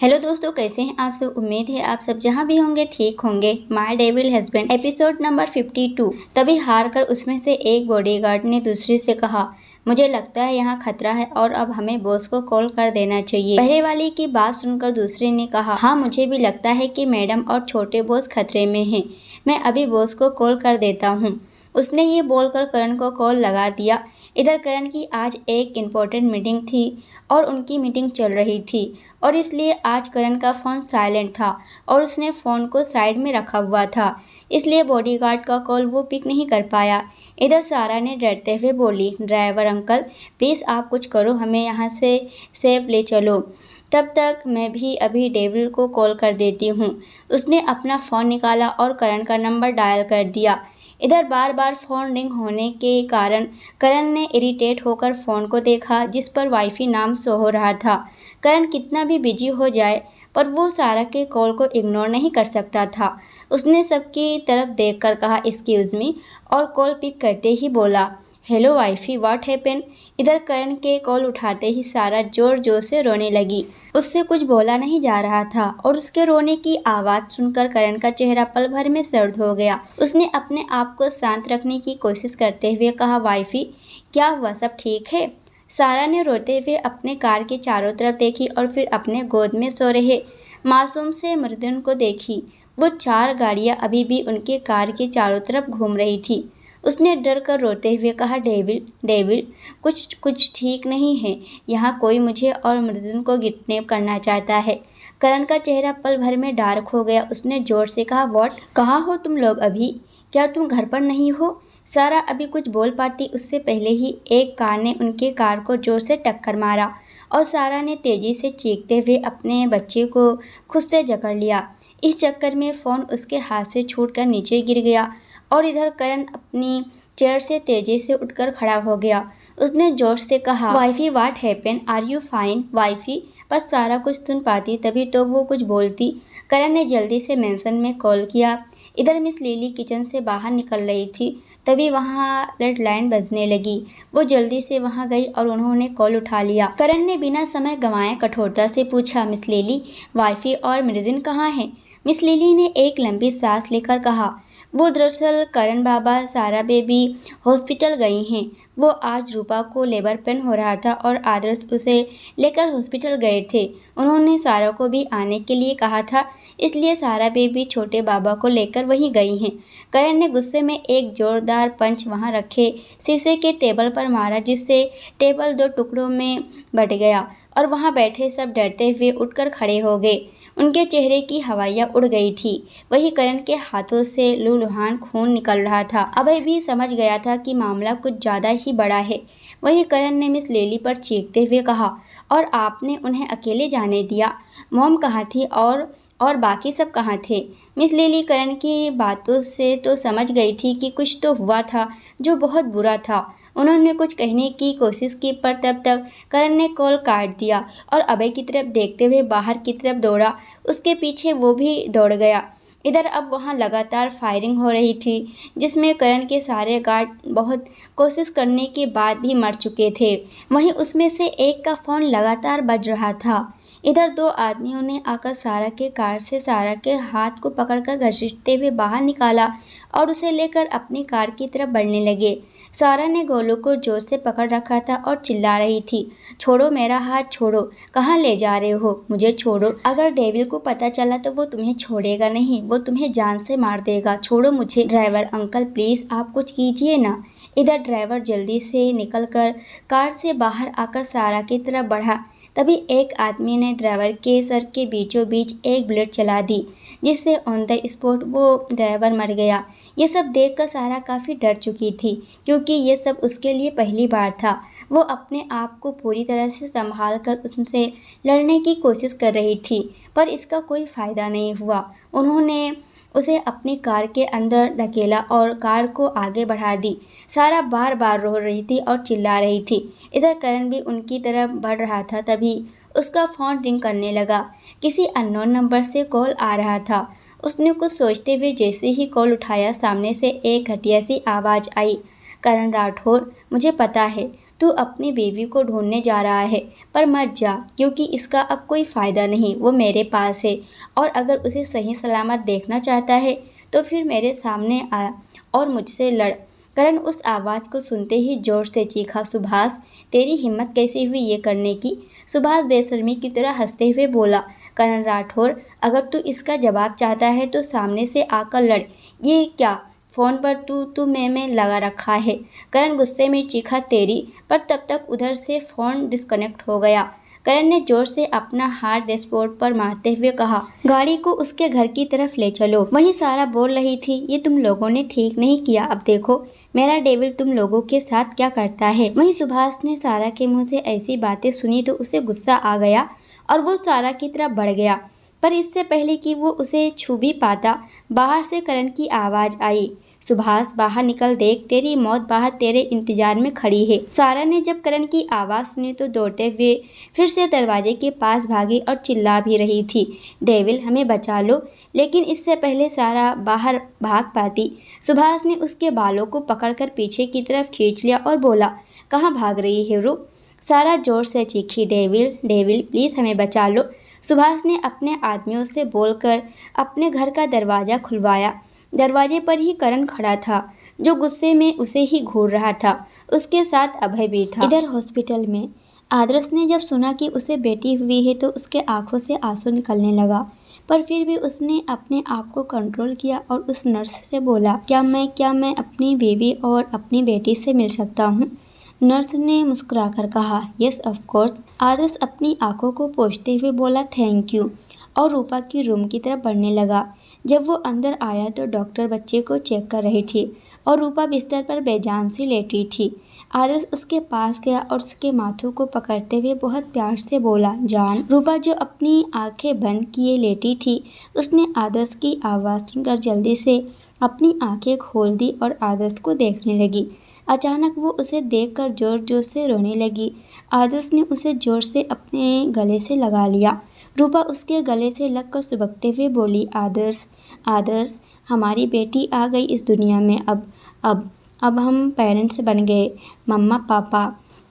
Hello दोस्तों, कैसे हैं आप सब। उम्मीद है आप सब जहां भी होंगे ठीक होंगे। My devil husband episode number 52। तभी हार कर उसमें से एक बॉडीगार्ड ने दूसरे से कहा, मुझे लगता है यहाँ खतरा है और अब हमें बॉस को कॉल कर देना चाहिए। पहले वाले की बात सुनकर दूसरे ने कहा, हाँ मुझे भी लगता है कि मैडम और छोटे बॉस खतरे में हैं। मैं अभी बॉस को कॉल कर देता हूँ। उसने ये बोलकर करण को कॉल लगा दिया। इधर करण की आज एक इम्पोर्टेंट मीटिंग थी और उनकी मीटिंग चल रही थी और इसलिए आज करण का फ़ोन साइलेंट था और उसने फ़ोन को साइड में रखा हुआ था, इसलिए बॉडीगार्ड का कॉल वो पिक नहीं कर पाया। इधर सारा ने डरते हुए बोली, ड्राइवर अंकल प्लीज़ आप कुछ करो, हमें यहाँ से सेफ ले चलो। तब तक मैं भी अभी डेविल को कॉल कर देती हूँ। उसने अपना फ़ोन निकाला और करण का नंबर डायल कर दिया। इधर बार बार फ़ोन रिंग होने के कारण करण ने इरिटेट होकर फ़ोन को देखा जिस पर वाईफी नाम शो हो रहा था। करण कितना भी बिजी हो जाए पर वो सारा के कॉल को इग्नोर नहीं कर सकता था। उसने सबकी तरफ देखकर कहा, एक्सक्यूज़ मी, और कॉल पिक करते ही बोला, हेलो वाइफी, व्हाट हैपेन। इधर करण के कॉल उठाते ही सारा जोर जोर से रोने लगी। उससे कुछ बोला नहीं जा रहा था और उसके रोने की आवाज़ सुनकर करण का चेहरा पल भर में सर्द हो गया। उसने अपने आप को शांत रखने की कोशिश करते हुए कहा, वाइफी क्या हुआ, सब ठीक है। सारा ने रोते हुए अपने कार के चारों तरफ देखी और फिर अपने गोद में सो रहे मासूम से मृदुन को देखी। वो 4 गाड़ियाँ अभी भी उनके कार के चारों तरफ घूम रही थी। उसने डर कर रोते हुए कहा, डेविल कुछ ठीक नहीं है। यहाँ कोई मुझे और मृदुन को किडनैप करना चाहता है। करण का चेहरा पल भर में डार्क हो गया। उसने जोर से कहा, व्हाट, कहाँ हो तुम लोग अभी? क्या तुम घर पर नहीं हो? सारा अभी कुछ बोल पाती उससे पहले ही एक कार ने उनके कार को जोर से टक्कर मारा और सारा ने तेजी से चीखते हुए अपने बच्चे को खुद से जकड़ लिया। इस चक्कर में फ़ोन उसके हाथ से छूटकर नीचे गिर गया और इधर करण अपनी चेयर से तेजी से उठकर खड़ा हो गया। उसने जोर से कहा, wifey what happen, are you fine wifey. पर सारा कुछ सुन पाती तभी तो वो कुछ बोलती। करण ने जल्दी से मेंशन में कॉल किया। इधर मिस लिली किचन से बाहर निकल रही थी तभी वहाँ लैंडलाइन बजने लगी। वो जल्दी से वहाँ गई और उन्होंने कॉल उठा लिया। करण ने बिना समय गंवाए कठोरता से पूछा, मिस लिली, वाइफी और मृदुन कहाँ हैं? मिस लिली ने एक लंबी सांस लेकर कहा, वो दरअसल करण बाबा सारा बेबी हॉस्पिटल गई हैं। वो आज रूपा को लेबर पेन हो रहा था और आदर्श उसे लेकर हॉस्पिटल गए थे। उन्होंने सारा को भी आने के लिए कहा था, इसलिए सारा बेबी छोटे बाबा को लेकर वहीं गई हैं। करण ने गुस्से में एक जोरदार पंच वहां रखे शीशे के टेबल पर मारा जिससे टेबल 2 टुकड़ों में बट गया और वहां बैठे सब डरते हुए उठकर खड़े हो गए। उनके चेहरे की हवाइयाँ उड़ गई थी। वही करण के हाथों से लूलुहान खून निकल रहा था। अभय भी समझ गया था कि मामला कुछ ज़्यादा ही बड़ा है। वही करण ने मिस लिली पर चीखते हुए कहा, और आपने उन्हें अकेले जाने दिया? मॉम कहाँ थी और बाकी सब कहाँ थे? मिस लिली करण की बातों से तो समझ गई थी कि कुछ तो हुआ था जो बहुत बुरा था। उन्होंने कुछ कहने की कोशिश की पर तब तक करण ने कॉल काट दिया और अभय की तरफ देखते हुए बाहर की तरफ दौड़ा। उसके पीछे वो भी दौड़ गया। इधर अब वहाँ लगातार फायरिंग हो रही थी जिसमें करण के सारे गार्ड बहुत कोशिश करने के बाद भी मर चुके थे। वहीं उसमें से एक का फ़ोन लगातार बज रहा था। इधर 2 आदमियों ने आकर सारा के कार से सारा के हाथ को पकड़कर घसीटते हुए बाहर निकाला और उसे लेकर अपनी कार की तरफ बढ़ने लगे। सारा ने गोलू को जोर से पकड़ रखा था और चिल्ला रही थी, छोड़ो मेरा हाथ, छोड़ो, कहाँ ले जा रहे हो, मुझे छोड़ो। अगर डेविल को पता चला तो वो तुम्हें छोड़ेगा नहीं, वो तुम्हें जान से मार देगा, छोड़ो मुझे। ड्राइवर अंकल प्लीज़ आप कुछ कीजिए ना। इधर ड्राइवर जल्दी से निकलकर कार से बाहर आकर सारा की तरफ बढ़ा। तभी एक आदमी ने ड्राइवर के सर के बीचों बीच एक बुलेट चला दी जिससे ऑन द स्पॉट वो ड्राइवर मर गया। ये सब देखकर सारा काफ़ी डर चुकी थी क्योंकि ये सब उसके लिए पहली बार था। वो अपने आप को पूरी तरह से संभाल कर उनसे लड़ने की कोशिश कर रही थी पर इसका कोई फ़ायदा नहीं हुआ। उन्होंने उसे अपनी कार के अंदर धकेला और कार को आगे बढ़ा दी। सारा बार बार रो रही थी और चिल्ला रही थी। इधर करण भी उनकी तरफ बढ़ रहा था तभी उसका फ़ोन रिंग करने लगा। किसी अननोन नंबर से कॉल आ रहा था। उसने कुछ सोचते हुए जैसे ही कॉल उठाया सामने से एक घटिया सी आवाज़ आई, करण राठौर, मुझे पता है तू अपनी बीवी को ढूंढने जा रहा है, पर मत जा, क्योंकि इसका अब कोई फ़ायदा नहीं। वो मेरे पास है, और अगर उसे सही सलामत देखना चाहता है तो फिर मेरे सामने आ और मुझसे लड़। करण उस आवाज़ को सुनते ही जोर से चीखा, सुभाष, तेरी हिम्मत कैसे हुई ये करने की? सुभाष बेशर्मी की तरह हंसते हुए बोला, करण राठौर, अगर तू इसका जवाब चाहता है तो सामने से आकर लड़। ये क्या, फ़ोन पर तू मैं लगा रखा है? करण गुस्से में चीखा, तेरी, पर तब तक उधर से फ़ोन डिस्कनेक्ट हो गया। करण ने जोर से अपना हाथ डैशबोर्ड पर मारते हुए कहा, गाड़ी को उसके घर की तरफ ले चलो। वहीं सारा बोल रही थी, ये तुम लोगों ने ठीक नहीं किया, अब देखो मेरा डेविल तुम लोगों के साथ क्या करता है। वहीं सुभाष ने सारा के मुंह से ऐसी बातें सुनी तो उसे गुस्सा आ गया और वो सारा की तरफ बढ़ गया, पर इससे पहले कि वो उसे छू भी पाता, बाहर से करण की आवाज़ आई, सुभाष बाहर निकल, देख तेरी मौत बाहर तेरे इंतजार में खड़ी है। सारा ने जब करण की आवाज़ सुनी तो दौड़ते हुए फिर से दरवाजे के पास भागी और चिल्ला भी रही थी, डेविल हमें बचा लो। लेकिन इससे पहले सारा बाहर भाग पाती, सुभाष ने उसके बालों को पकड़कर पीछे की तरफ खींच लिया और बोला, कहाँ भाग रही है, रुक। सारा जोर से चीखी, डेविल डेविल प्लीज़ हमें बचा लो। सुभाष ने अपने आदमियों से बोलकर अपने घर का दरवाज़ा खुलवाया। दरवाजे पर ही करण खड़ा था, जो गुस्से में उसे ही घूर रहा था। उसके साथ अभय भी था। इधर हॉस्पिटल में आदर्श ने जब सुना कि उसे बेटी हुई है तो उसके आंखों से आंसू निकलने लगा, पर फिर भी उसने अपने आप को कंट्रोल किया और उस नर्स से बोला, क्या मैं अपनी बीवी और अपनी बेटी से मिल सकता हूँ? नर्स ने मुस्कुराकर कहा, यस ऑफ कोर्स। आदर्श अपनी आंखों को पोंछते हुए बोला, थैंक यू, और रूपा की रूम की तरफ बढ़ने लगा। जब वो अंदर आया तो डॉक्टर बच्चे को चेक कर रही थी और रूपा बिस्तर पर बेजान सी लेटी थी। आदर्श उसके पास गया और उसके माथों को पकड़ते हुए बहुत प्यार से बोला, जान। रूपा जो अपनी आंखें बंद किए लेटी थी, उसने आदर्श की आवाज़ सुनकर जल्दी से अपनी आंखें खोल दी और आदर्श को देखने लगी। अचानक वो उसे देखकर जोर जोर से रोने लगी। आदर्श ने उसे जोर से अपने गले से लगा लिया। रूपा उसके गले से लगकर सुबकते हुए बोली, आदर्श आदर्श, हमारी बेटी आ गई इस दुनिया में। अब हम पेरेंट्स बन गए, मम्मा पापा।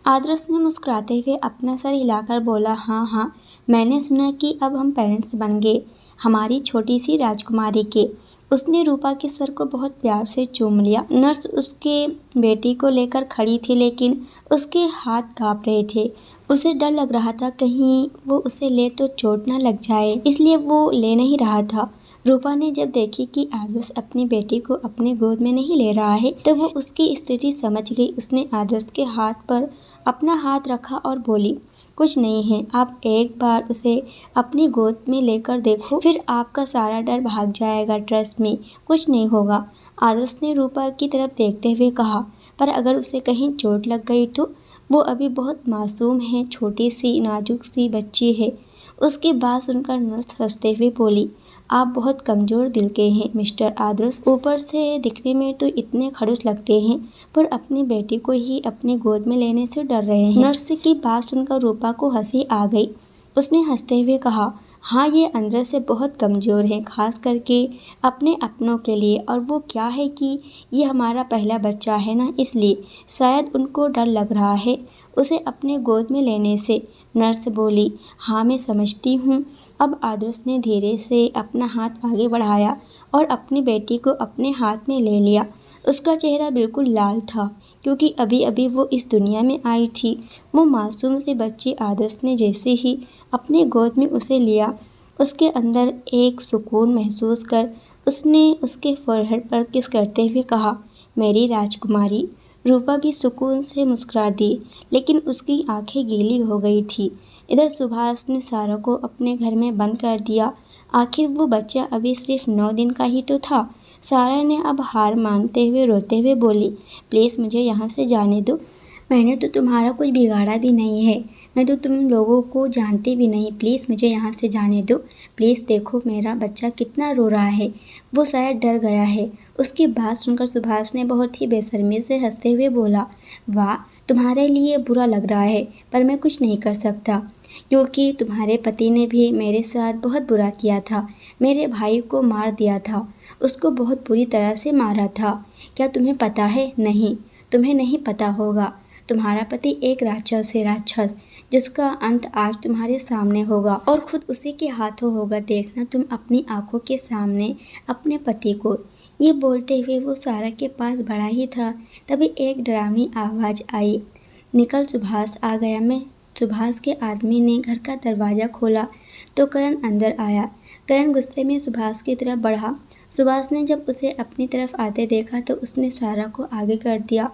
आदर्श ने मुस्कुराते हुए अपना सर हिलाकर बोला, हाँ, मैंने सुना कि अब हम पेरेंट्स बन गए, हमारी छोटी सी राजकुमारी के। उसने रूपा के सर को बहुत प्यार से चूम लिया। नर्स उसके बेटी को लेकर खड़ी थी, लेकिन उसके हाथ कांप रहे थे। उसे डर लग रहा था कहीं वो उसे ले तो चोट न लग जाए, इसलिए वो ले नहीं रहा था। रूपा ने जब देखी कि आदर्श अपनी बेटी को अपने गोद में नहीं ले रहा है तो वो उसकी स्थिति समझ गई। उसने आदर्श के हाथ पर अपना हाथ रखा और बोली, कुछ नहीं है, आप एक बार उसे अपनी गोद में लेकर देखो, फिर आपका सारा डर भाग जाएगा, ट्रस्ट मी, कुछ नहीं होगा। आदर्श ने रूपा की तरफ देखते हुए कहा, पर अगर उसे कहीं चोट लग गई तो? वो अभी बहुत मासूम है, छोटी सी नाजुक सी बच्ची है। उसकी बात सुनकर नर्स हंसते हुए बोली, आप बहुत कमज़ोर दिल के हैं मिस्टर आदर्श, ऊपर से दिखने में तो इतने खड़ूस लगते हैं, पर अपनी बेटी को ही अपनी गोद में लेने से डर रहे हैं। नर्स की बात सुनकर रूपा को हंसी आ गई। उसने हंसते हुए कहा, हाँ, ये अंदर से बहुत कमज़ोर है, खास करके अपने अपनों के लिए, और वो क्या है कि ये हमारा पहला बच्चा है ना, इसलिए शायद उनको डर लग रहा है उसे अपने गोद में लेने से। नर्स बोली, हाँ मैं समझती हूँ। अब आदर्श ने धीरे से अपना हाथ आगे बढ़ाया और अपनी बेटी को अपने हाथ में ले लिया। उसका चेहरा बिल्कुल लाल था, क्योंकि अभी अभी वो इस दुनिया में आई थी। वो मासूम से बच्ची आदर्श ने जैसे ही अपने गोद में उसे लिया, उसके अंदर एक सुकून महसूस कर उसने उसके फोरहेड पर किस करते हुए कहा, मेरी राजकुमारी। रूपा भी सुकून से मुस्कुरा दी, लेकिन उसकी आंखें गीली हो गई थी। इधर सुभाष ने सारा को अपने घर में बंद कर दिया। आखिर वो बच्चा अभी सिर्फ 9 दिन का ही तो था। सारा ने अब हार मानते हुए रोते हुए बोली, प्लीज़ मुझे यहाँ से जाने दो, मैंने तो तुम्हारा कुछ बिगाड़ा भी नहीं है, मैं तो तुम लोगों को जानती भी नहीं, प्लीज़ मुझे यहाँ से जाने दो, प्लीज़ देखो मेरा बच्चा कितना रो रहा है, वो शायद डर गया है। उसकी बात सुनकर सुभाष ने बहुत ही बेशर्मी से हंसते हुए बोला, वाह, तुम्हारे लिए बुरा लग रहा है, पर मैं कुछ नहीं कर सकता, क्योंकि तुम्हारे पति ने भी मेरे साथ बहुत बुरा किया था, मेरे भाई को मार दिया था, उसको बहुत बुरी तरह से मारा था। क्या तुम्हें पता है? नहीं, तुम्हें नहीं पता होगा, तुम्हारा पति एक राक्षस है, राक्षस जिसका अंत आज तुम्हारे सामने होगा और खुद उसी के हाथों होगा। देखना तुम अपनी आंखों के सामने अपने पति को। ये बोलते हुए वो सारा के पास बढ़ा ही था, तभी एक डरावनी आवाज़ आई, निकल, सुभाष आ गया। मैं सुभाष के आदमी ने घर का दरवाज़ा खोला तो करण अंदर आया। करण गुस्से में सुभाष की तरफ बढ़ा। सुभाष ने जब उसे अपनी तरफ आते देखा तो उसने सारा को आगे कर दिया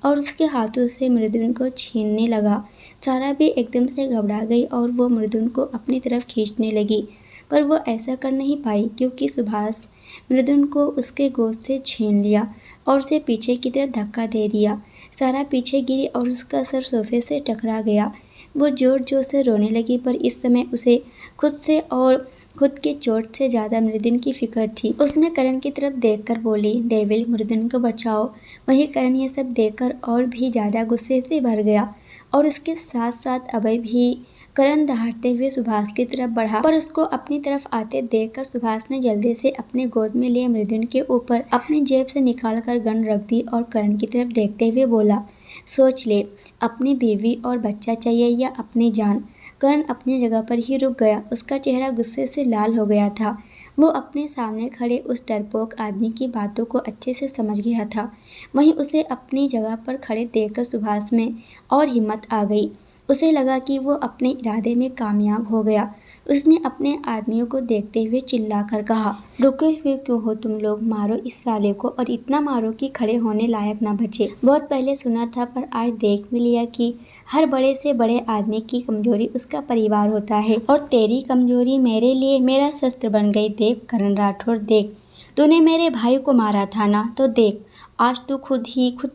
और उसके हाथों से मृदुन को छीनने लगा। सारा भी एकदम से घबरा गई और वो मृदुन को अपनी तरफ खींचने लगी, पर वो ऐसा कर नहीं पाई क्योंकि सुभाष मृदुन को उसके गोद से छीन लिया और उसे पीछे की तरफ धक्का दे दिया। सारा पीछे गिरी और उसका सर सोफे से टकरा गया। वो जोर जोर से रोने लगी, पर इस समय उसे खुद से और खुद के चोट से ज़्यादा मृदुन की फिक्र थी। उसने करण की तरफ देखकर बोली, डेविल, मृदुन को बचाओ। वहीं करण ये सब देखकर और भी ज़्यादा गुस्से से भर गया और उसके साथ साथ अभय भी। करण दहाड़ते हुए सुभाष की तरफ बढ़ा, पर उसको अपनी तरफ आते देखकर सुभाष ने जल्दी से अपने गोद में लिए मृदुन के ऊपर अपनी जेब से निकालकर गन रख दी और करण की तरफ देखते हुए बोला, सोच ले, अपनी बीवी और बच्चा चाहिए या अपनी जान। करण अपनी जगह पर ही रुक गया। उसका चेहरा गुस्से से लाल हो गया था। वो अपने सामने खड़े उस डरपोक आदमी की बातों को अच्छे से समझ गया था। वहीं उसे अपनी जगह पर खड़े देखकर सुभाष में और हिम्मत आ गई। उसे लगा कि वो अपने इरादे में कामयाब हो गया। उसने अपने आदमियों को देखते हुए चिल्लाकर कहा, रुके हुए क्यों हो तुम लोग? मारो इस साले को और इतना मारो कि खड़े होने लायक ना बचे। बहुत पहले सुना था, पर आज देख भी लिया कि हर बड़े से बड़े आदमी की कमजोरी उसका परिवार होता है और तेरी कमजोरी मेरे लिए मेरा शस्त्र बन गई। देख करण राठौर, देख, तूने मेरे भाई को मारा था ना, तो देख आज तू खुद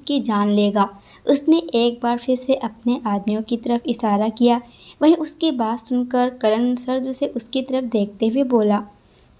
की जान लेगा। उसने एक बार फिर से अपने आदमियों की तरफ इशारा किया। वहीं उसकी बात सुनकर करण सर्द से उसकी तरफ देखते हुए बोला,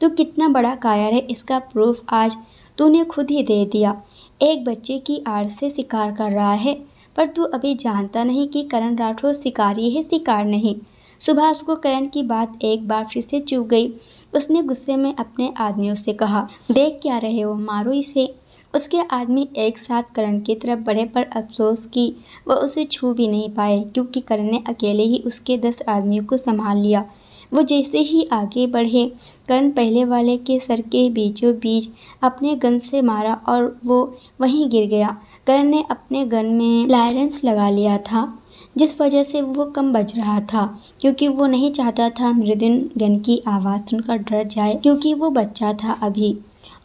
तू कितना बड़ा कायर है, इसका प्रूफ आज तूने खुद ही दे दिया। एक बच्चे की आड़ से शिकार कर रहा है, पर तू अभी जानता नहीं कि करण राठौर शिकारी है, शिकार नहीं। सुभाष को करण की बात एक बार फिर से चुभ गई। उसने गुस्से में अपने आदमियों से कहा, देख क्या रहे हो, मारो इसे। उसके आदमी एक साथ करण की तरफ बढ़े, पर अफसोस कि वह उसे छू भी नहीं पाए क्योंकि करण ने अकेले ही उसके 10 आदमियों को संभाल लिया। वो जैसे ही आगे बढ़े, करण पहले वाले के सर के बीचों बीच अपने गन से मारा और वो वहीं गिर गया। करण ने अपने गन में लायरेंस लगा लिया था, जिस वजह से वो कम बज रहा था क्योंकि वो नहीं चाहता था मृदुन गन की आवाज़ सुनकर डर जाए क्योंकि वो बच्चा था अभी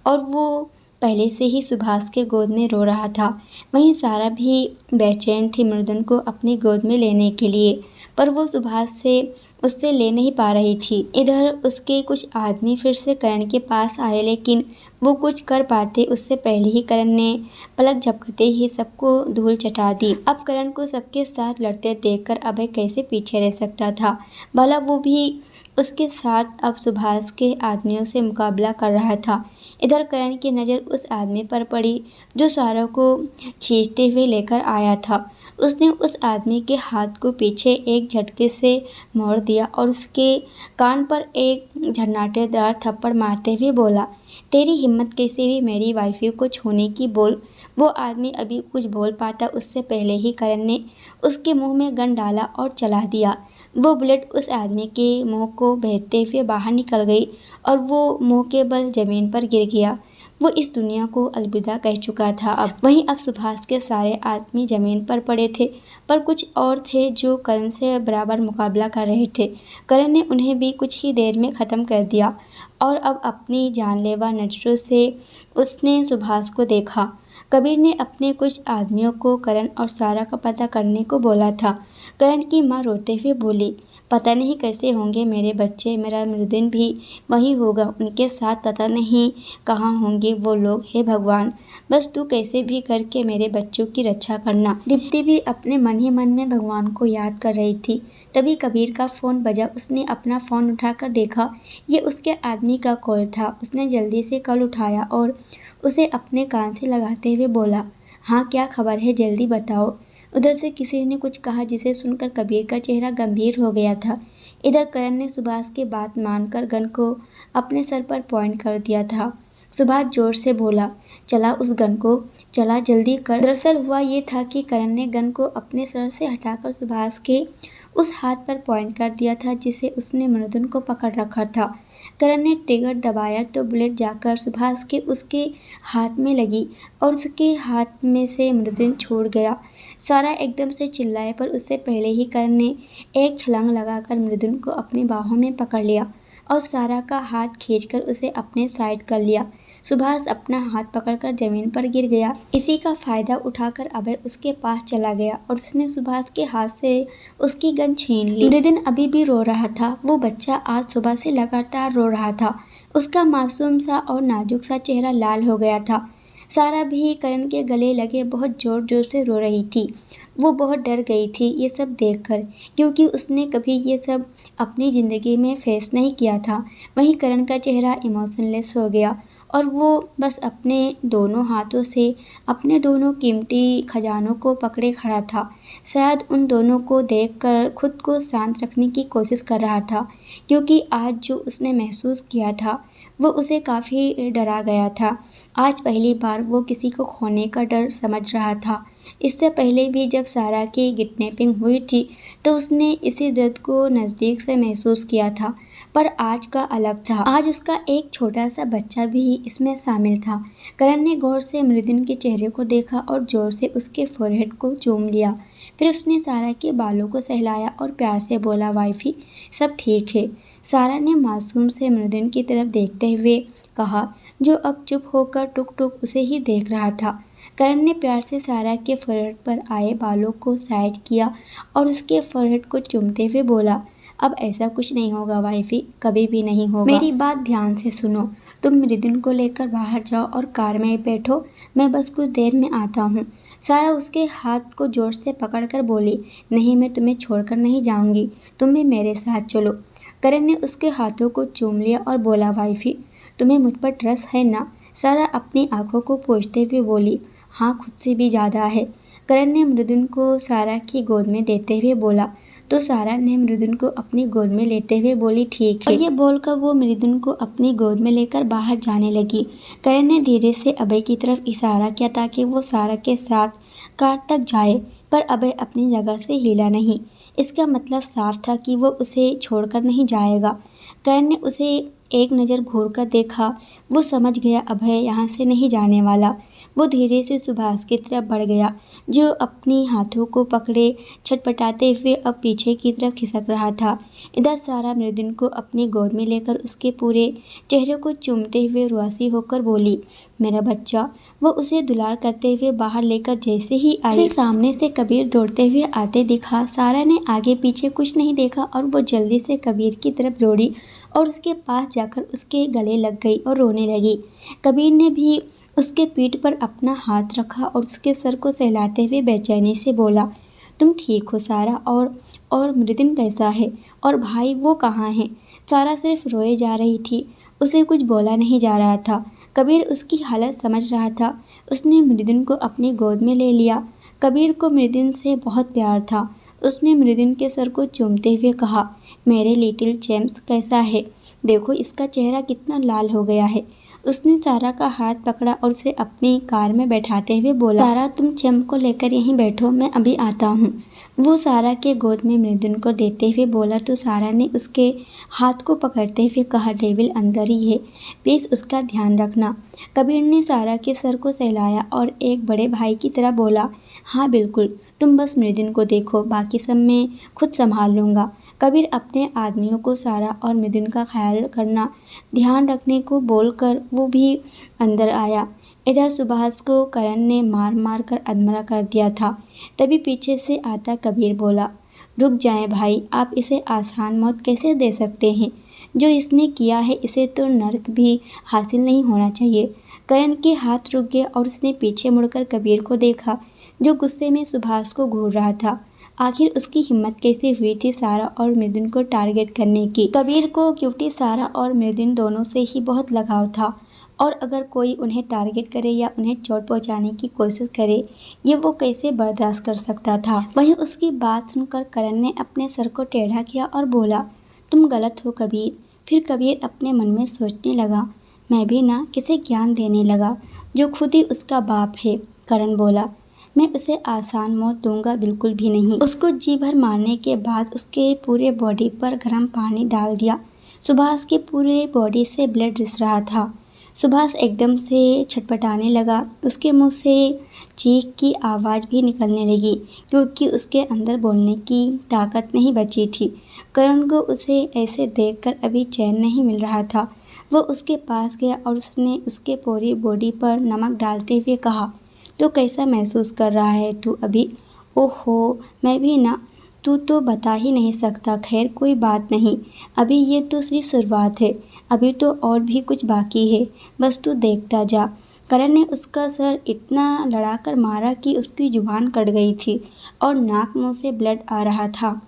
और वो पहले से ही सुभाष के गोद में रो रहा था। वहीं सारा भी बेचैन थी मृदुन को अपनी गोद में लेने के लिए, पर वो सुभाष से उससे ले नहीं पा रही थी। इधर उसके कुछ आदमी फिर से करण के पास आए, लेकिन वो कुछ कर पाते उससे पहले ही करण ने पलक झपकते ही सबको धूल चटा दी। अब करण को सबके साथ लड़ते देखकर अभय कैसे पीछे रह सकता था? भला वो भी उसके साथ अब सुभाष के आदमियों से मुकाबला कर रहा था। इधर करण की नज़र उस आदमी पर पड़ी जो सारा को खींचते हुए लेकर आया था। उसने उस आदमी के हाथ को पीछे एक झटके से मोड़ दिया और उसके कान पर एक झन्नाटेदार थप्पड़ मारते हुए बोला, तेरी हिम्मत कैसे हुई मेरी वाइफ को छूने की? बोल। वो आदमी अभी कुछ बोल पाता उससे पहले ही करण ने उसके मुंह में गन डाला और चला दिया। वो बुलेट उस आदमी के मुंह को भेदते हुए बाहर निकल गई और वो मुंह के बल जमीन पर गिर गया। वो इस दुनिया को अलविदा कह चुका था। अब सुभाष के सारे आदमी जमीन पर पड़े थे, पर कुछ और थे जो करण से बराबर मुकाबला कर रहे थे। करण ने उन्हें भी कुछ ही देर में ख़त्म कर दिया और अब अपनी जानलेवा नज़रों से उसने सुभाष को देखा। कबीर ने अपने कुछ आदमियों को करण और सारा का पता करने को बोला था। करण की माँ रोते हुए बोली, पता नहीं कैसे होंगे मेरे बच्चे, मेरा मृदुन भी वहीं होगा, उनके साथ पता नहीं कहाँ होंगे वो लोग। हे भगवान, बस तू कैसे भी करके मेरे बच्चों की रक्षा करना। दीप्ति भी अपने मन ही मन में भगवान को याद कर रही थी। तभी कबीर का फ़ोन बजा। उसने अपना फ़ोन उठाकर देखा, ये उसके आदमी का कॉल था। उसने जल्दी से कॉल उठाया और उसे अपने कान से लगाते हुए बोला, हाँ क्या खबर है, जल्दी बताओ। उधर से किसी ने कुछ कहा जिसे सुनकर कबीर का चेहरा गंभीर हो गया था। इधर करण ने सुभाष की बात मानकर गन को अपने सर पर पॉइंट कर दिया था। सुभाष जोर से बोला, चला उस गन को, चला जल्दी कर। दरअसल हुआ ये था कि करण ने गन को अपने सर से हटाकर सुभाष के उस हाथ पर पॉइंट कर दिया था जिसे उसने मृदुन को पकड़ रखा था। करण ने ट्रिगर दबाया तो बुलेट जाकर सुभाष के उसके हाथ में लगी और उसके हाथ में से मृदुन छूट गया। सारा एकदम से चिल्लाए पर उससे पहले ही करण ने एक छलांग लगाकर मृदुन को अपनी बाहों में पकड़ लिया और सारा का हाथ खींचकर उसे अपने साइड कर लिया। सुभाष अपना हाथ पकड़कर जमीन पर गिर गया। इसी का फायदा उठाकर अभय उसके पास चला गया और उसने सुभाष के हाथ से उसकी गन छीन ली। मृदुन अभी भी रो रहा था। वो बच्चा आज सुबह से लगातार रो रहा था। उसका मासूम सा और नाजुक सा चेहरा लाल हो गया था। सारा भी करण के गले लगे बहुत जोर जोर से रो रही थी। वो बहुत डर गई थी ये सब देखकर, क्योंकि उसने कभी ये सब अपनी ज़िंदगी में फेस नहीं किया था। वहीं करण का चेहरा इमोशनलेस हो गया और वो बस अपने दोनों हाथों से अपने दोनों कीमती खजानों को पकड़े खड़ा था। शायद उन दोनों को देखकर खुद को शांत रखने की कोशिश कर रहा था, क्योंकि आज जो उसने महसूस किया था वो उसे काफ़ी डरा गया था। आज पहली बार वो किसी को खोने का डर समझ रहा था। इससे पहले भी जब सारा की किडनैपिंग हुई थी तो उसने इसी दर्द को नज़दीक से महसूस किया था, पर आज का अलग था। आज उसका एक छोटा सा बच्चा भी इसमें शामिल था। करण ने गौर से मृदुन के चेहरे को देखा और जोर से उसके फोरहेड को चूम लिया। फिर उसने सारा के बालों को सहलाया और प्यार से बोला, वाइफी सब ठीक है। सारा ने मासूम से मृदुन की तरफ देखते हुए कहा, जो अब चुप होकर टुक टुक उसे ही देख रहा था। करण ने प्यार से सारा के फोरहेड पर आए बालों को साइड किया और उसके फोरहेड को चूमते हुए बोला, अब ऐसा कुछ नहीं होगा वाइफी, कभी भी नहीं होगा। मेरी बात ध्यान से सुनो। तुम मृदुन को लेकर बाहर जाओ और कार में बैठो, मैं बस कुछ देर में आता हूँ। सारा उसके हाथ को जोर से पकड़कर बोली, नहीं मैं तुम्हें छोड़कर नहीं जाऊँगी, तुम भी मेरे साथ चलो। करण ने उसके हाथों को चूम लिया और बोला, वाइफी तुम्हें मुझ पर ट्रस्ट है ना? सारा अपनी आंखों को पोंछते हुए बोली, हाँ खुद से भी ज़्यादा है। करण ने मृदुन को सारा की गोद में देते हुए बोला, तो सारा ने मृदुन को अपनी गोद में लेते हुए बोली, ठीक है। और ये बोलकर वो मृदुन को अपनी गोद में लेकर बाहर जाने लगी। करण ने धीरे से अभय की तरफ इशारा किया ताकि वो सारा के साथ कार तक जाए, पर अभय अपनी जगह से हिला नहीं। इसका मतलब साफ था कि वो उसे छोड़कर नहीं जाएगा। करण ने उसे एक नज़र घूर कर देखा। वो समझ गया अभय यहाँ से नहीं जाने वाला। वो धीरे से सुभाष की तरफ बढ़ गया, जो अपनी हाथों को पकड़े छटपटाते हुए अब पीछे की तरफ खिसक रहा था। इधर सारा मृदुन को अपनी गोद में लेकर उसके पूरे चेहरे को चूमते हुए रुआसी होकर बोली, मेरा बच्चा। वो उसे दुलार करते हुए बाहर लेकर जैसे ही आई, सामने से कबीर दौड़ते हुए आते दिखा। सारा ने आगे पीछे कुछ नहीं देखा और वो जल्दी से कबीर की तरफ दौड़ी और उसके पास जाकर उसके गले लग गई और रोने लगी। कबीर ने भी उसके पीठ पर अपना हाथ रखा और उसके सर को सहलाते हुए बेचैनी से बोला, तुम ठीक हो सारा? और मृदुन कैसा है? और भाई वो कहाँ है? सारा सिर्फ रोए जा रही थी, उसे कुछ बोला नहीं जा रहा था। कबीर उसकी हालत समझ रहा था। उसने मृदुन को अपनी गोद में ले लिया। कबीर को मृदुन से बहुत प्यार था। उसने मृदुन के सर को चूमते हुए कहा, मेरे लिटिल चैम्प्स कैसा है? देखो इसका चेहरा कितना लाल हो गया है। उसने सारा का हाथ पकड़ा और उसे अपनी कार में बैठाते हुए बोला, सारा तुम चैम्प को लेकर यहीं बैठो, मैं अभी आता हूँ। वो सारा के गोद में मृदुन को देते हुए बोला तो सारा ने उसके हाथ को पकड़ते हुए कहा, डेविल अंदर ही है, प्लीज़ उसका ध्यान रखना। कबीर ने सारा के सर को सहलाया और एक बड़े भाई की तरह बोला, हाँ बिल्कुल, तुम बस मृदुन को देखो, बाकी सब मैं खुद संभाल लूँगा। कबीर अपने आदमियों को सारा और मृदुन का ख्याल करना, ध्यान रखने को बोलकर वो भी अंदर आया। इधर सुभाष को करण ने मार मार कर अधमरा कर दिया था। तभी पीछे से आता कबीर बोला, रुक जाएं भाई, आप इसे आसान मौत कैसे दे सकते हैं? जो इसने किया है इसे तो नर्क भी हासिल नहीं होना चाहिए। करण के हाथ रुक गए और उसने पीछे मुड़कर कबीर को देखा, जो गुस्से में सुभाष को घूर रहा था। आखिर उसकी हिम्मत कैसे हुई थी सारा और मृदुन को टारगेट करने की? कबीर को क्योंकि सारा और मृदुन दोनों से ही बहुत लगाव था और अगर कोई उन्हें टारगेट करे या उन्हें चोट पहुंचाने की कोशिश करे, ये वो कैसे बर्दाश्त कर सकता था। वहीं उसकी बात सुनकर करण ने अपने सर को टेढ़ा किया और बोला, तुम गलत हो कबीर। फिर कबीर अपने मन में सोचने लगा, मैं भी ना किसे ज्ञान देने लगा जो खुद ही उसका बाप है। करण बोला, मैं उसे आसान मौत दूंगा बिल्कुल भी नहीं। उसको जी भर मारने के बाद उसके पूरे बॉडी पर गर्म पानी डाल दिया। सुभाष की पूरे बॉडी से ब्लड रिस रहा था। सुभाष एकदम से छटपटाने लगा। उसके मुंह से चीख की आवाज़ भी निकलने लगी क्योंकि उसके अंदर बोलने की ताकत नहीं बची थी। करण को उसे ऐसे देखकर अभी चैन नहीं मिल रहा था। वो उसके पास गया और उसने उसके पूरी बॉडी पर नमक डालते हुए कहा, तो कैसा महसूस कर रहा है तू अभी? ओहो, मैं भी ना। तू तो बता ही नहीं सकता। खैर कोई बात नहीं, अभी ये तो सिर्फ शुरुआत है, अभी तो और भी कुछ बाकी है, बस तू देखता जा। करण ने उसका सर इतना लड़ाकर मारा कि उसकी जुबान कट गई थी और नाक मुंह से ब्लड आ रहा था।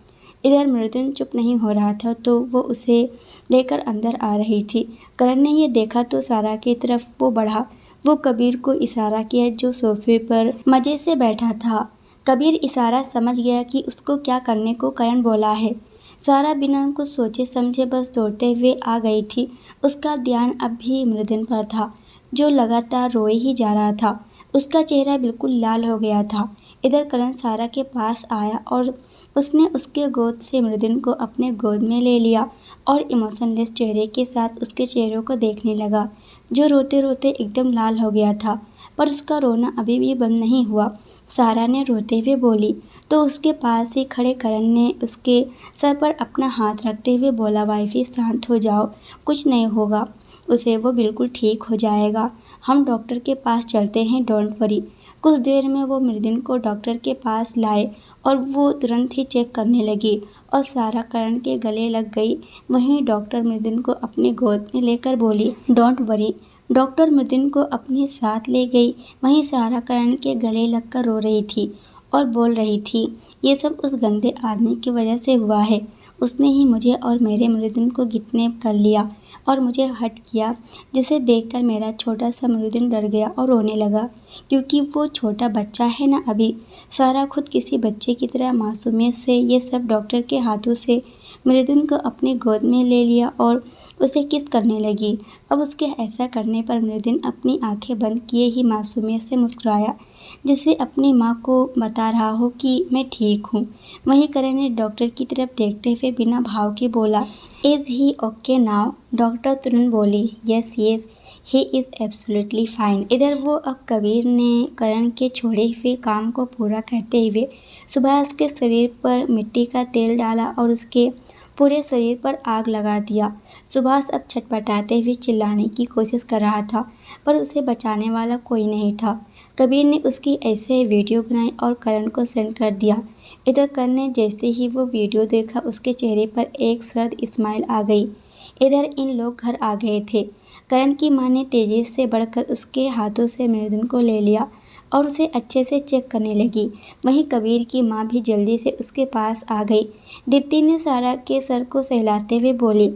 इधर मृदुन चुप नहीं हो रहा था तो वो उसे लेकर अंदर आ रही थी। करण ने ये देखा तो सारा की तरफ वो बढ़ा। वो कबीर को इशारा किया जो सोफे पर मजे से बैठा था। कबीर इशारा समझ गया कि उसको क्या करने को करण बोला है। सारा बिना कुछ सोचे समझे बस दौड़ते हुए आ गई थी। उसका ध्यान अब भी मृदुन पर था जो लगातार रोए ही जा रहा था। उसका चेहरा बिल्कुल लाल हो गया था। इधर करण सारा के पास आया और उसने उसके गोद से मृदुन को अपने गोद में ले लिया और इमोशनलेस चेहरे के साथ उसके चेहरों को देखने लगा जो रोते रोते एकदम लाल हो गया था। पर उसका रोना अभी भी बंद नहीं हुआ। सारा ने रोते हुए बोली तो उसके पास ही खड़े करण ने उसके सर पर अपना हाथ रखते हुए बोला, वाइफी शांत हो जाओ, कुछ नहीं होगा उसे, वो बिल्कुल ठीक हो जाएगा। हम डॉक्टर के पास चलते हैं, डोंट वरी। कुछ देर में वो मृदुन को डॉक्टर के पास लाए और वो तुरंत ही चेक करने लगी और सारा करण के गले लग गई। वहीं डॉक्टर मृदुन को अपनी गोद में लेकर बोली, डोंट वरी। डॉक्टर मृदुन को अपने साथ ले गई। वहीं सारा करण के गले लगकर रो रही थी और बोल रही थी, ये सब उस गंदे आदमी की वजह से हुआ है। उसने ही मुझे और मेरे मृदुन को किडनैप कर लिया और मुझे हर्ट किया, जिसे देखकर मेरा छोटा सा मृदुन डर गया और रोने लगा क्योंकि वो छोटा बच्चा है ना अभी। सारा खुद किसी बच्चे की तरह मासूमियत से ये सब डॉक्टर के हाथों से मृदुन को अपनी गोद में ले लिया और उसे किस करने लगी। अब उसके ऐसा करने पर मृदुन अपनी आंखें बंद किए ही मासूमियत से मुस्कुराया, जैसे अपनी माँ को बता रहा हो कि मैं ठीक हूँ। वहीं करण ने डॉक्टर की तरफ देखते हुए बिना भाव के बोला, is he okay now? Doctor तुरंत बोली, yes yes he is absolutely fine. इधर वो अब कबीर ने करण के छोड़े हुए काम को पूरा करते हुए सुभाष के शरीर पर मिट्टी का तेल डाला और उसके पूरे शरीर पर आग लगा दिया। सुभाष अब छटपटाते हुए चिल्लाने की कोशिश कर रहा था पर उसे बचाने वाला कोई नहीं था। कबीर ने उसकी ऐसे वीडियो बनाई और करण को सेंड कर दिया। इधर करण ने जैसे ही वो वीडियो देखा उसके चेहरे पर एक सर्द स्माइल आ गई। इधर इन लोग घर आ गए थे। करण की मां ने तेजी से बढ़कर उसके हाथों से मृदुन को ले लिया और उसे अच्छे से चेक करने लगी। वहीं कबीर की मां भी जल्दी से उसके पास आ गई। दीप्ति ने सारा के सर को सहलाते हुए बोली,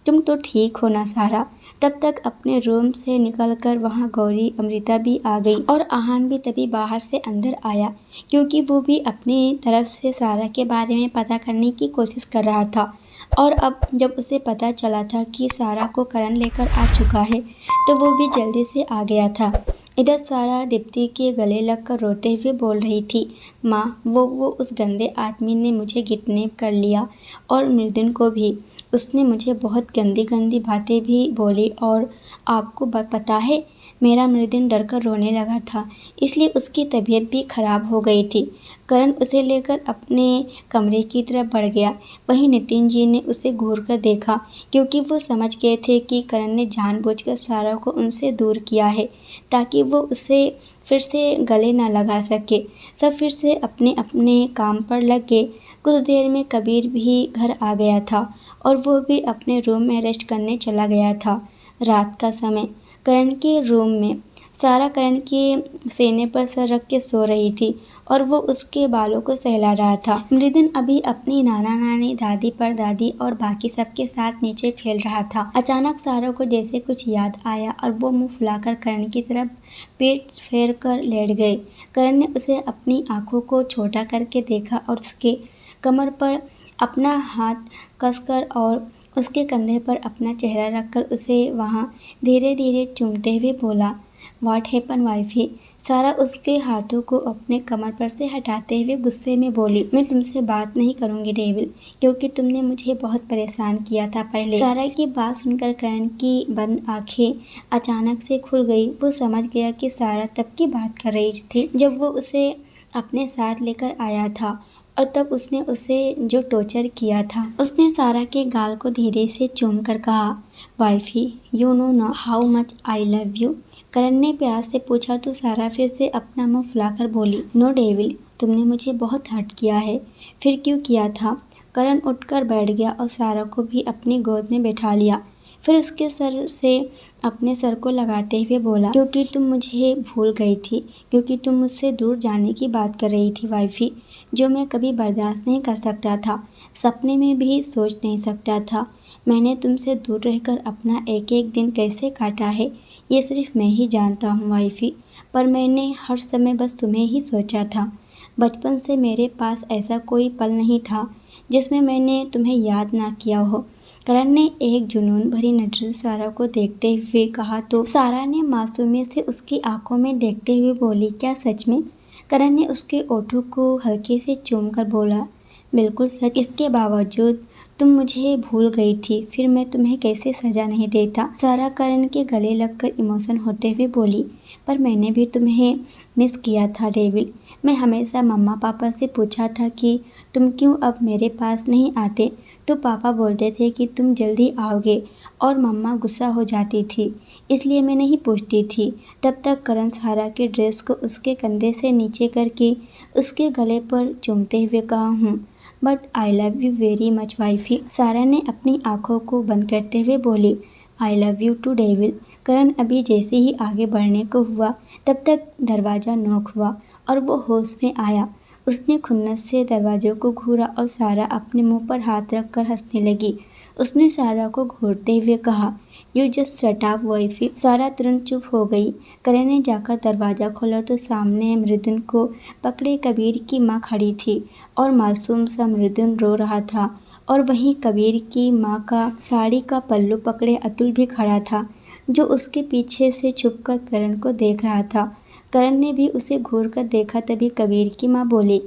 तुम तो ठीक हो ना सारा? तब तक अपने रूम से निकलकर वहां गौरी अमृता भी आ गई और आहान भी तभी बाहर से अंदर आया क्योंकि वो भी अपनी तरफ से सारा के बारे में पता करने की कोशिश कर रहा था। और अब जब उसे पता चला था कि सारा को करण लेकर आ चुका है तो वो भी जल्दी से आ गया था। इधर सारा दीप्ति के गले लगकर रोते हुए बोल रही थी, माँ वो उस गंदे आदमी ने मुझे किडनैप कर लिया और मृदुन को भी। उसने मुझे बहुत गंदी गंदी बातें भी बोली और आपको पता है मेरा मृदुन डर कर रोने लगा था, इसलिए उसकी तबीयत भी खराब हो गई थी। करण उसे लेकर अपने कमरे की तरफ बढ़ गया। वहीं नितिन जी ने उसे घूर कर देखा क्योंकि वो समझ गए थे कि करण ने जानबूझकर सारा को उनसे दूर किया है ताकि वो उसे फिर से गले ना लगा सके। सब फिर से अपने अपने काम पर लग गए। कुछ देर में कबीर भी घर आ गया था और वो भी अपने रूम में रेस्ट करने चला गया था। रात का समय करण के रूम में सारा करण के सीने पर सर रख के सो रही थी और वो उसके बालों को सहला रहा था। मृदुन अभी अपनी नाना नानी, दादी परदादी और बाकी सबके साथ नीचे खेल रहा था। अचानक सारा को जैसे कुछ याद आया और वो मुंह फुलाकर करण की तरफ पेट फेर कर लेट गई। करण ने उसे अपनी आंखों को छोटा करके देखा और उसके कमर पर अपना हाथ कसकर और उसके कंधे पर अपना चेहरा रखकर उसे वहाँ धीरे धीरे चूमते हुए बोला, व्हाट हैपन वाइफी। सारा उसके हाथों को अपने कमर पर से हटाते हुए गुस्से में बोली, मैं तुमसे बात नहीं करूंगी डेविल, क्योंकि तुमने मुझे बहुत परेशान किया था पहले। सारा की बात सुनकर करण की बंद आंखें अचानक से खुल गई। वो समझ गया कि सारा तब की बात कर रही थी जब वो उसे अपने साथ लेकर आया था और तब उसने उसे जो टॉर्चर किया था। उसने सारा के गाल को धीरे से चूम कर कहा, वाइफी यू नो ना how much I love you. Karan ने प्यार से पूछा तो सारा फिर से अपना मुंह फुलाकर बोली, नो डेविल, तुमने मुझे बहुत हर्ट किया है। फिर क्यों किया था? करण उठकर बैठ गया और सारा को भी अपनी गोद में बैठा लिया। फिर उसके सर से अपने सर को लगाते हुए बोला, क्योंकि तुम मुझे भूल गई थी, क्योंकि तुम मुझसे दूर जाने की बात कर रही थी वाइफी, जो मैं कभी बर्दाश्त नहीं कर सकता था, सपने में भी सोच नहीं सकता था। मैंने तुमसे दूर रहकर अपना एक एक दिन कैसे काटा है ये सिर्फ मैं ही जानता हूँ वाइफी, पर मैंने हर समय बस तुम्हें ही सोचा था। बचपन से मेरे पास ऐसा कोई पल नहीं था जिसमें मैंने तुम्हें याद ना किया हो। करण ने एक जुनून भरी नजर सारा को देखते हुए कहा तो सारा ने मासूमियत से उसकी आंखों में देखते हुए बोली, क्या सच में? करण ने उसके ओठों को हल्के से चूमकर बोला, बिल्कुल सच। इसके बावजूद तुम मुझे भूल गई थी, फिर मैं तुम्हें कैसे सजा नहीं देता। सारा करण के गले लगकर इमोशन होते हुए बोली, पर मैंने भी तुम्हें मिस किया था डेविल। मैं हमेशा मम्मा पापा से पूछा था कि तुम क्यों अब मेरे पास नहीं आते, तो पापा बोलते थे कि तुम जल्दी आओगे और मम्मा गुस्सा हो जाती थी, इसलिए मैं नहीं पूछती थी। तब तक करण सारा के ड्रेस को उसके कंधे से नीचे करके उसके गले पर चूमते हुए कहा हूँ, but I love you very much wifey. Sara ने अपनी आंखों को बंद करते हुए बोली, I love you too devil. Karan अभी जैसे ही आगे बढ़ने को हुआ तब तक दरवाज़ा नॉक हुआ और वो होश में आया। उसने खुन्नस से दरवाजे को घूरा और सारा अपने मुंह पर हाथ रखकर हंसने लगी। उसने सारा को घूरते हुए कहा, you just shut up wifey. सारा तुरंत चुप हो गई। करण ने जाकर दरवाज़ा खोला तो सामने मृदुन को पकड़े कबीर की माँ खड़ी थी और मासूम सा मृदुन रो रहा था और वहीं कबीर की माँ का साड़ी का पल्लू पकड़े अतुल भी खड़ा था, जो उसके पीछे से छुपकर करण को देख रहा था। करण ने भी उसे घूर कर देखा। तभी कबीर की माँ बोली,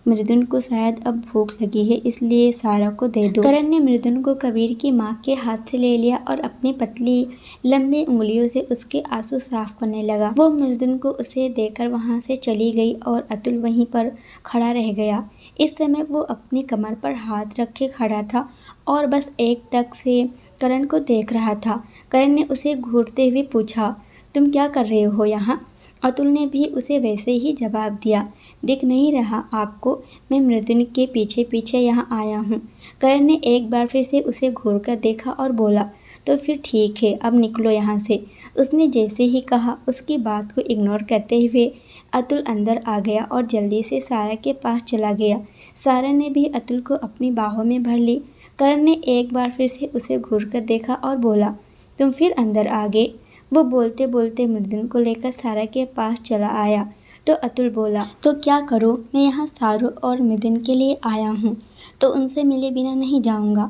मृदुन को शायद अब भूख लगी है, इसलिए सारा को दे दो। करण ने मृदुन को कबीर की माँ के हाथ से ले लिया और अपनी पतली लंबी उंगलियों से उसके आंसू साफ करने लगा। वो मृदुन को उसे देकर वहाँ से चली गई और अतुल वहीं पर खड़ा रह गया। इस समय वो अपनी कमर पर हाथ रखे खड़ा था और बस एक टक से करण को देख रहा था। करण ने उसे घूरते हुए पूछा, तुम क्या कर रहे हो यहाँ? अतुल ने भी उसे वैसे ही जवाब दिया, दिख नहीं रहा आपको, मैं मृदुन के पीछे पीछे यहाँ आया हूँ। करण ने एक बार फिर से उसे घूर कर देखा और बोला, तो फिर ठीक है, अब निकलो यहाँ से। उसने जैसे ही कहा उसकी बात को इग्नोर करते हुए अतुल अंदर आ गया और जल्दी से सारा के पास चला गया। सारा ने भी अतुल को अपनी बाहों में भर ली। करण ने एक बार फिर से उसे घूर कर देखा और बोला, तुम फिर अंदर आ गए। वो बोलते बोलते मृदुन को लेकर सारा के पास चला आया तो अतुल बोला, तो क्या करूँ, मैं यहाँ सारू और मृदुन के लिए आया हूँ, तो उनसे मिले बिना नहीं जाऊँगा।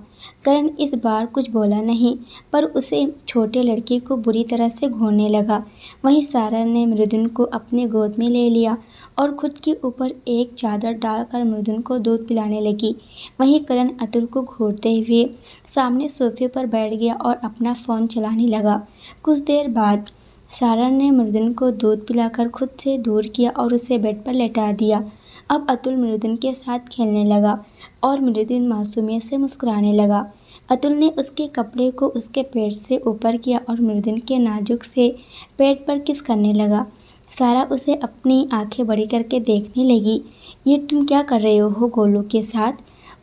करण इस बार कुछ बोला नहीं, पर उसे छोटे लड़के को बुरी तरह से घूरने लगा। वहीं सारा ने मृदुन को अपने गोद में ले लिया और खुद के ऊपर एक चादर डालकर मृदुन को दूध पिलाने लगी। वहीं करण अतुल को घूरते हुए सामने सोफे पर बैठ गया और अपना फ़ोन चलाने लगा। कुछ देर बाद सारा ने मृदुन को दूध पिलाकर खुद से दूर किया और उसे बेड पर लेटा दिया। अब अतुल मृदुन के साथ खेलने लगा और मृदुन मासूमियत से मुस्कुराने लगा। अतुल ने उसके कपड़े को उसके पेट से ऊपर किया और मृदुन के नाजुक से पेट पर किस करने लगा। सारा उसे अपनी आंखें बड़ी करके देखने लगी। ये तुम क्या कर रहे हो गोलू के साथ?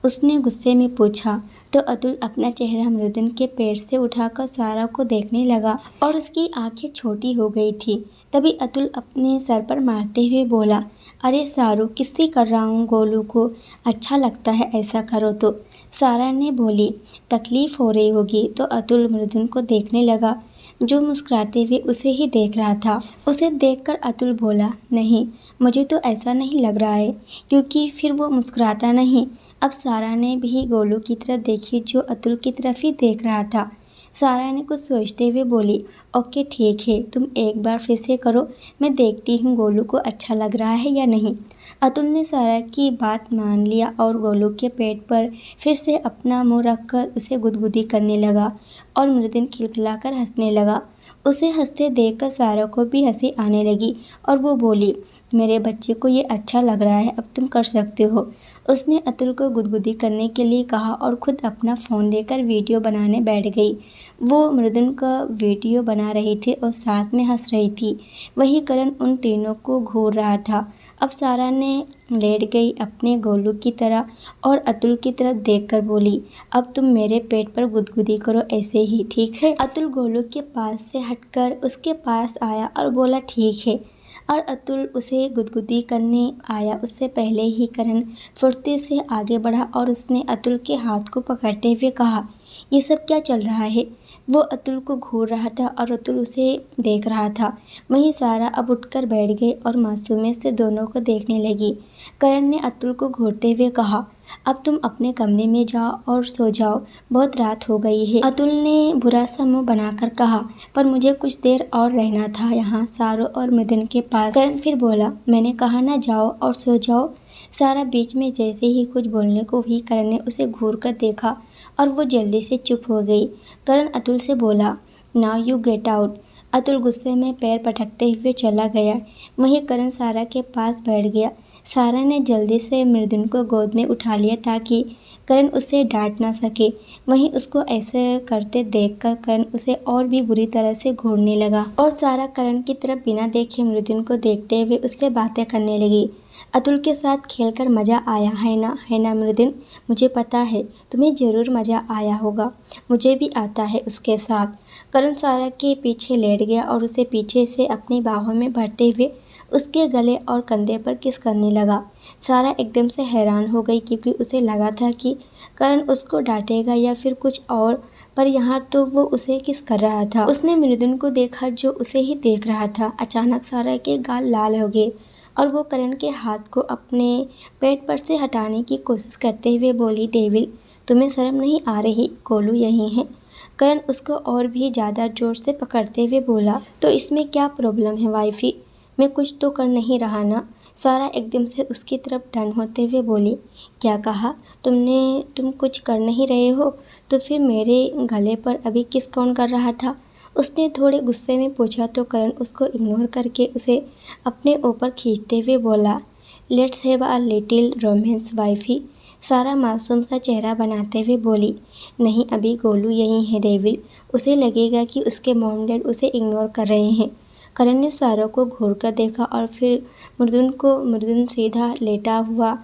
उसने गुस्से में पूछा तो अतुल अपना चेहरा मृदुन के पेट से उठाकर सारा को देखने लगा और उसकी आंखें छोटी हो गई थी। तभी अतुल अपने सर पर मारते हुए बोला, अरे सारू, किससे कर रहा हूँ, गोलू को अच्छा लगता है ऐसा करो तो। सारा ने बोली, तकलीफ हो रही होगी। तो अतुल मृदुन को देखने लगा जो मुस्कुराते हुए उसे ही देख रहा था। उसे देखकर अतुल बोला, नहीं, मुझे तो ऐसा नहीं लग रहा है, क्योंकि फिर वो मुस्कुराता नहीं। अब सारा ने भी गोलू की तरफ देखी जो अतुल की तरफ ही देख रहा था। सारा ने कुछ सोचते हुए बोली, ओके ठीक है, तुम एक बार फिर से करो, मैं देखती हूँ गोलू को अच्छा लग रहा है या नहीं। अतुल ने सारा की बात मान लिया और गोलू के पेट पर फिर से अपना मुंह रखकर उसे गुदगुदी करने लगा और मृदुन खिलखिलाकर हंसने लगा। उसे हंसते देखकर सारा को भी हंसी आने लगी और वो बोली, मेरे बच्चे को ये अच्छा लग रहा है, अब तुम कर सकते हो। उसने अतुल को गुदगुदी करने के लिए कहा और खुद अपना फ़ोन लेकर वीडियो बनाने बैठ गई। वो मृदुन का वीडियो बना रही थी और साथ में हंस रही थी। वहीं करण उन तीनों को घूर रहा था। अब सारा ने लेट गई अपने गोलू की तरह और अतुल की तरफ देखकर बोली, अब तुम मेरे पेट पर गुदगुदी करो ऐसे ही, ठीक है। अतुल गोलू के पास से हटकर उसके पास आया और बोला, ठीक है। और अतुल उसे गुदगुदी करने आया उससे पहले ही करण फुर्ती से आगे बढ़ा और उसने अतुल के हाथ को पकड़ते हुए कहा, ये सब क्या चल रहा है। वो अतुल को घूर रहा था और अतुल उसे देख रहा था। वहीं सारा अब उठकर बैठ गई और मासूमियत से दोनों को देखने लगी। करण ने अतुल को घूरते हुए कहा, अब तुम अपने कमरे में जाओ और सो जाओ, बहुत रात हो गई है। अतुल ने बुरा सा मुंह बनाकर कहा, पर मुझे कुछ देर और रहना था यहाँ सारो और मृदुन के पास। करण फिर बोला, मैंने कहा ना जाओ और सो जाओ। सारा बीच में जैसे ही कुछ बोलने को ही करण ने उसे घूर कर देखा और वो जल्दी से चुप हो गई। करण अतुल से बोला, now you get out. Atul गुस्से में पैर पटकते हुए चला गया। वहीं करण सारा के पास बैठ गया। सारा ने जल्दी से मृदुन को गोद में उठा लिया ताकि करण उसे डांट ना सके। वहीं उसको ऐसे करते देखकर करण उसे और भी बुरी तरह से घूरने लगा और सारा करण की तरफ बिना देखे मृदुन को देखते हुए उससे बातें करने लगी। अतुल के साथ खेलकर मज़ा आया है ना मृदुन, मुझे पता है तुम्हें ज़रूर मज़ा आया होगा, मुझे भी आता है उसके साथ। करण सारा के पीछे लेट गया और उसे पीछे से अपनी बाहों में भरते हुए उसके गले और कंधे पर किस करने लगा। सारा एकदम से हैरान हो गई क्योंकि उसे लगा था कि करण उसको डांटेगा या फिर कुछ और, पर यहाँ तो वो उसे किस कर रहा था। उसने मृदुन को देखा जो उसे ही देख रहा था। अचानक सारा के गाल लाल हो गए और वो करण के हाथ को अपने पेट पर से हटाने की कोशिश करते हुए बोली, डेविल, तुम्हें शर्म नहीं आ रही, गोलू यही है। करण उसको और भी ज़्यादा जोर से पकड़ते हुए बोला, तो इसमें क्या प्रॉब्लम है वाइफी, मैं कुछ तो कर नहीं रहा ना। सारा एकदम से उसकी तरफ टर्न होते हुए बोली, क्या कहा तुम कुछ कर नहीं रहे हो, तो फिर मेरे गले पर अभी किस कौन कर रहा था। उसने थोड़े गुस्से में पूछा तो करण उसको इग्नोर करके उसे अपने ऊपर खींचते हुए बोला, let's have a little romance wifey. सारा मासूम सा चेहरा बनाते हुए बोली, नहीं अभी गोलू यही है डेविल, उसे लगेगा कि उसके मॉम डैड उसे इग्नोर कर रहे हैं। करण ने सारा को घूर कर देखा और फिर मृदुन सीधा लेटा हुआ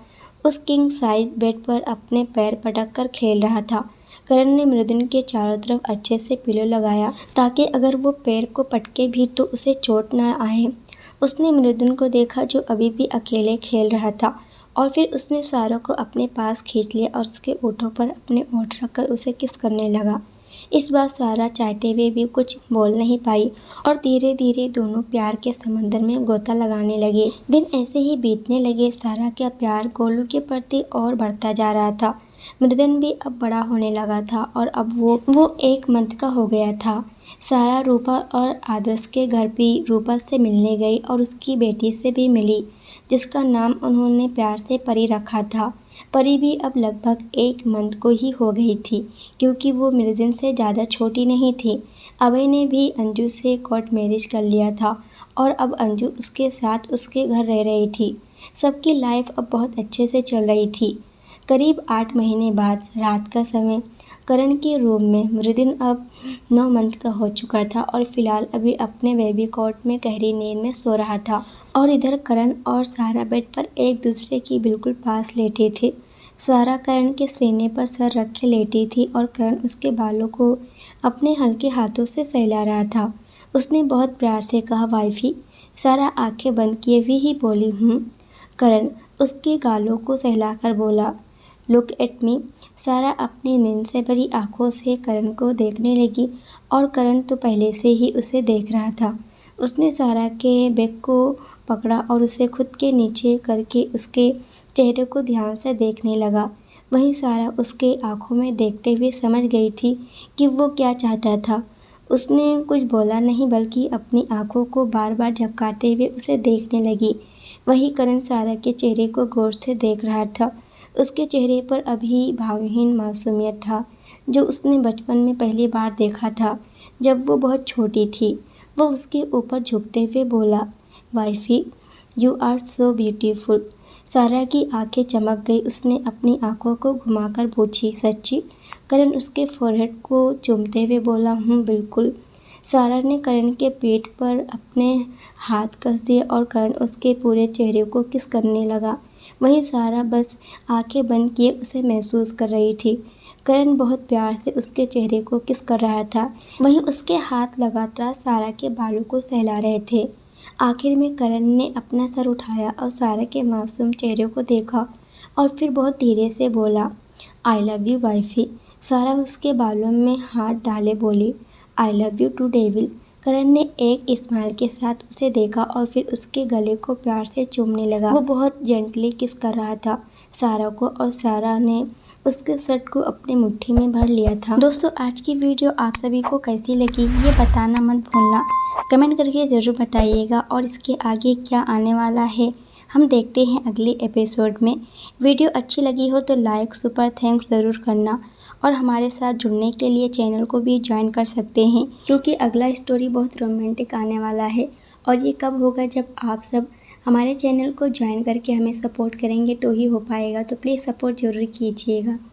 उस किंग साइज बेड पर अपने पैर पटक कर खेल रहा था। करण ने मृदुन के चारों तरफ अच्छे से पिलो लगाया ताकि अगर वो पैर को पटके भी तो उसे चोट न आए। उसने मृदुन को देखा जो अभी भी अकेले खेल रहा था और फिर उसने सारा को अपने पास खींच लिया और उसके ओठों पर अपने ओठ रखकर उसे किस करने लगा। इस बार सारा चाहते हुए भी कुछ बोल नहीं पाई और धीरे धीरे दोनों प्यार के समंदर में गोता लगाने लगे। दिन ऐसे ही बीतने लगे। सारा का प्यार गोलू के प्रति और बढ़ता जा रहा था। मृदुन भी अब बड़ा होने लगा था और अब वो 1 मंथ का हो गया था। सारा रूपा और आदर्श के घर भी रूपा से मिलने गई और उसकी बेटी से भी मिली जिसका नाम उन्होंने प्यार से परी रखा था। परी भी अब लगभग 1 मंथ को ही हो गई थी क्योंकि वो मृदुन से ज़्यादा छोटी नहीं थी। अभय ने भी अंजू से कोर्ट मैरिज कर लिया था और अब अंजू उसके साथ उसके घर रह रही थी। सबकी लाइफ अब बहुत अच्छे से चल रही थी। करीब 8 महीने बाद रात का समय करण के रूम में मृदुन अब 9 मंथ का हो चुका था और फिलहाल अभी अपने बेबी कॉट में गहरी नींद में सो रहा था और इधर करण और सारा बेड पर एक दूसरे की बिल्कुल पास लेटे थे। सारा करण के सीने पर सर रखे लेटी थी और करण उसके बालों को अपने हल्के हाथों से सहला रहा था। उसने बहुत प्यार से कहा, वाइफी। सारा आंखें बंद किए हुए ही बोली, करण उसके गालों को सहलाकर बोला, लुक एट मी। सारा अपनी नींद से भरी आंखों से करण को देखने लगी और करण तो पहले से ही उसे देख रहा था। उसने सारा के बैग को पकड़ा और उसे खुद के नीचे करके उसके चेहरे को ध्यान से देखने लगा। वहीं सारा उसके आंखों में देखते हुए समझ गई थी कि वो क्या चाहता था। उसने कुछ बोला नहीं बल्कि अपनी आंखों को बार बार झपकाते हुए उसे देखने लगी। वहीं करण सारा के चेहरे को गौर से देख रहा था। उसके चेहरे पर अभी भावहीन मासूमियत था, जो उसने बचपन में पहली बार देखा था जब वो बहुत छोटी थी। वो उसके ऊपर झुकते हुए बोला, wifey, you are so beautiful. Sara की आंखें चमक गई। उसने अपनी आंखों को घुमाकर पूछी, सच्ची? करण उसके फोरहेड को चूमते हुए बोला, बिल्कुल। सारा ने करण के पीठ पर अपने हाथ कस दिए और करण उसके पूरे चेहरे को किस करने लगा। वहीं सारा बस आंखें बंद किए उसे महसूस कर रही थी। करण बहुत प्यार से उसके चेहरे को किस कर रहा था। वहीं उसके हाथ लगातार सारा के बालों को सहला रहे थे। आखिर में करण ने अपना सर उठाया और सारा के मासूम चेहरे को देखा और फिर बहुत धीरे से बोला, आई लव यू वाइफी। सारा उसके बालों में हाथ डाले बोली, I love you too devil. Karan ने एक स्माइल के साथ उसे देखा और फिर उसके गले को प्यार से चूमने लगा। वो बहुत जेंटली किस कर रहा था सारा को और सारा ने उसके शर्ट को अपनी मुट्ठी में भर लिया था। दोस्तों, आज की वीडियो आप सभी को कैसी लगी ये बताना मत भूलना। कमेंट करके ज़रूर बताइएगा और इसके आगे क्या आने वाला है हम देखते हैं अगले एपिसोड में। वीडियो अच्छी लगी हो तो लाइक सुपर थैंक्स ज़रूर करना और हमारे साथ जुड़ने के लिए चैनल को भी ज्वाइन कर सकते हैं, क्योंकि अगला स्टोरी बहुत रोमांटिक आने वाला है। और ये कब होगा, जब आप सब हमारे चैनल को ज्वाइन करके हमें सपोर्ट करेंगे तो ही हो पाएगा। तो प्लीज़ सपोर्ट ज़रूर कीजिएगा।